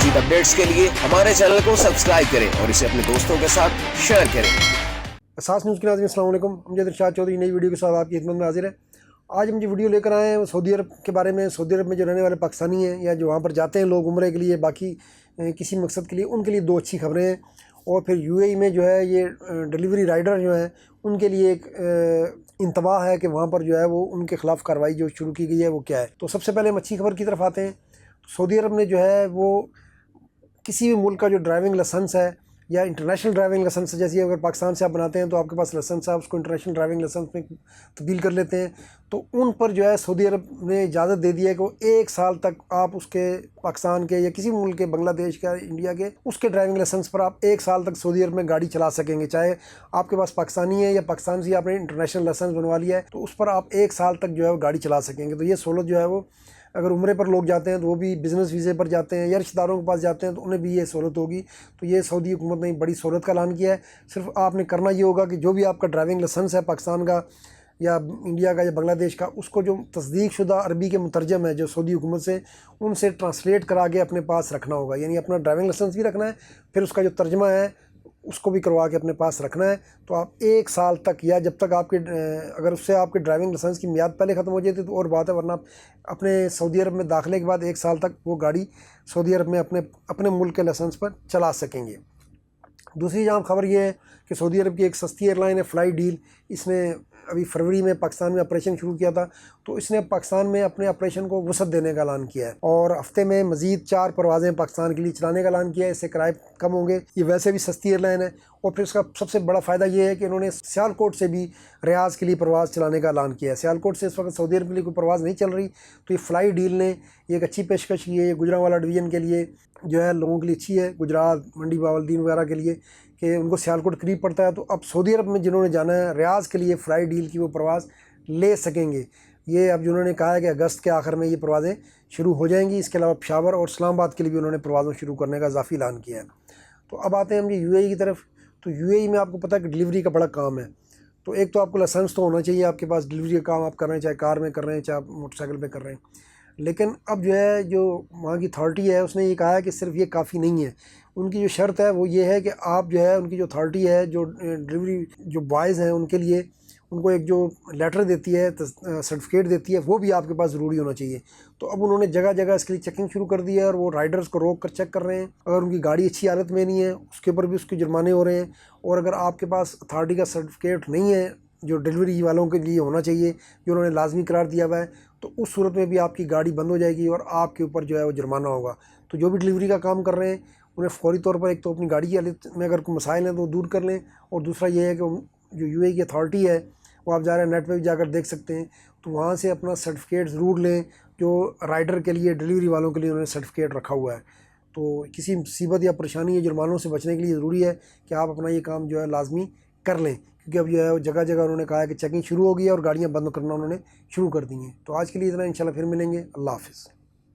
मज़ीद अपडेट्स के लिए हमारे चैनल को सब्सक्राइब करें और इसे अपने दोस्तों के साथ शेयर करें। असास न्यूज़ के नाज़रीन अस्सलाम वालेकुम। अमजद इरशाद चौधरी नई वीडियो के साथ आपकी खिदमत में हाजिर है। आज हम जो वीडियो लेकर आए हैं वो सऊदी अरब के बारे में। सऊदी अरब में जो रहने वाले पाकिस्तानी हैं या जो वहाँ पर जाते हैं लोग उम्रे के लिए, बाकी किसी मकसद के लिए, उनके लिए दो अच्छी खबरें हैं। और फिर यूएई में जो है ये डिलीवरी राइडर जो हैं उनके लिए एक इंतबाह है कि वहाँ पर जो है वो उनके ख़िलाफ़ कार्रवाई जो शुरू की गई है वो क्या है। तो सबसे पहले हम अच्छी खबर की तरफ आते हैं। सऊदी अरब ने जो है वो किसी भी मुल्क का जो ड्राइविंग लाइसेंस है या इंटरनेशनल ड्राइविंग लाइसेंस, जैसे अगर पाकिस्तान से आप बनाते हैं तो आपके पास लाइसेंस है, उसको इंटरनेशनल ड्राइविंग लाइसेंस में तब्दील कर लेते हैं, तो उन पर जो है सऊदी अरब ने इजाज़त दे दी है कि वो 1 साल तक आप उसके पाकिस्तान के या किसी भी मुल्क के, बांग्लादेश का, इंडिया के, उसके ड्राइविंग लाइसेंस पर आप 1 साल तक सऊदी अरब में गाड़ी चला सकेंगे। चाहे आपके पास पाकिस्तानी है या पाकिस्तान से आपने इंटरनेशनल लाइसेंस बनवा लिया है तो उस पर आप 1 साल तक जो है वो गाड़ी चला सकेंगे। तो ये सहूलत जो है वो अगर उम्रे पर लोग जाते हैं तो वो भी बिज़नेस वीज़े पर जाते हैं या रिश्तेदारों के पास जाते हैं तो उन्हें भी ये सहूलत होगी। तो ये सऊदी हुकूमत ने बड़ी सहूलत का ऐलान किया है। सिर्फ आपने करना ये होगा कि जो भी आपका ड्राइविंग लाइसेंस है पाकिस्तान का या इंडिया का या बांग्लादेश का, उसको जो तस्दीक शुदा अरबी के मुतरजम है जो सऊदी हुकूमत से, उनसे ट्रांसलेट करा के अपने पास रखना होगा। यानी अपना ड्राइविंग लाइसेंस भी रखना है, फिर उसका जो तर्जमा है उसको भी करवा के अपने पास रखना है। तो आप 1 साल तक या जब तक आपके अगर उससे आपके ड्राइविंग लाइसेंस की मियाद पहले ख़त्म हो जाती तो और बात है, वरना आप अपने सऊदी अरब में दाखिले के बाद 1 साल तक वो गाड़ी सऊदी अरब में अपने मुल्क के लाइसेंस पर चला सकेंगे। दूसरी जहाँ खबर ये है कि सऊदी अरब की एक सस्ती एयरलाइन है फ्लाई डील। इसने अभी फरवरी में पाकिस्तान में ऑपरेशन शुरू किया था, तो इसने पाकिस्तान में अपने ऑपरेशन को वसअत देने का ऐलान किया है और हफ्ते में मज़ीद 4 परवाज़ें पाकिस्तान के लिए चलाने का ऐलान किया है। इससे किराए कम होंगे। ये वैसे भी सस्ती एयरलाइन है और फिर इसका सबसे बड़ा फ़ायदा ये है कि इन्होंने सियालकोट से भी रियाज़ के लिए परवाज़ चलाने का ऐलान किया है। सियालकोट से इस वक्त सऊदी अरब के लिए कोई परवाज़ नहीं चल रही, तो ये फ्लाई डील ने एक अच्छी पेशकश की है। ये गुजरांवाला डिवीज़न के लिए जो है लोगों के लिए अच्छी है, गुजरात, मंडी, बावलदीन वगैरह के लिए, कि उनको सियालकोट करीब पड़ता है। तो अब सऊदी अरब में जिन्होंने जाना है रियाज़ के लिए फ्लाई डील की वो परवाज़ ले सकेंगे। ये अब जिन्होंने कहा है कि अगस्त के आखिर में ये परवाज़ें शुरू हो जाएंगी। इसके अलावा पेशावर और इस्लामाबाद के लिए भी उन्होंने परवाज़ों शुरू करने का इजाफी ऐलान किया है। तो अब आते हैं हम यूएई की तरफ। तो यूएई में आपको पता है कि डिलीवरी का बड़ा काम है। तो एक तो आपको लाइसेंस तो होना चाहिए आपके पास, डिलीवरी का काम आप कर रहे हैं, चाहे कार में कर रहे हैं, चाहे आप मोटरसाइकिल पे कर रहे हैं। लेकिन अब जो है जो वहाँ की अथॉरिटी है उसने ये कहा है कि सिर्फ ये काफ़ी नहीं है। उनकी जो शर्त है वो ये है कि आप जो है उनकी जो अथॉरिटी है जो डिलीवरी जो बॉयज़ हैं उनके लिए उनको एक जो लेटर देती है, सर्टिफिकेट देती है, वो भी आपके पास ज़रूरी होना चाहिए। तो अब उन्होंने जगह जगह इसके लिए चेकिंग शुरू कर दी है और वो राइडर्स को रोक कर चेक कर रहे हैं। अगर उनकी गाड़ी अच्छी हालत में नहीं है उसके ऊपर भी उसके जुर्माने हो रहे हैं। और अगर आपके पास अथॉरिटी का सर्टिफिकेट नहीं है जो डिलीवरी वालों के लिए होना चाहिए, जो उन्होंने लाजमी करार दिया हुआ है, तो उस सूरत में भी आपकी गाड़ी बंद हो जाएगी और आपके ऊपर जो है वो जुर्माना होगा। तो जो भी डिलीवरी का काम कर रहे हैं उन्हें फ़ौरी तौर पर एक तो अपनी गाड़ी की हालत में अगर कोई मसाइल हैं तो वो दूर कर लें, और दूसरा ये है कि जो यूएई की अथॉरिटी है वो आप जा रहे हैं नेट पे भी जाकर देख सकते हैं, तो वहाँ से अपना सर्टिफिकेट ज़रूर लें जो राइडर के लिए, डिलीवरी वालों के लिए उन्होंने सर्टिफिकेट रखा हुआ है। तो किसी मुसीबत या परेशानी या जुर्मानों से बचने के लिए ज़रूरी है कि आप अपना ये काम जो है लाजमी कर लें, क्योंकि अब जो है जगह जगह उन्होंने कहा है कि चेकिंग शुरू हो गई है और गाड़ियाँ बंद करना उन्होंने शुरू कर दी हैं। तो आज के लिए इतना, इंशाल्लाह फिर मिलेंगे। अल्लाह हाफ़िज़।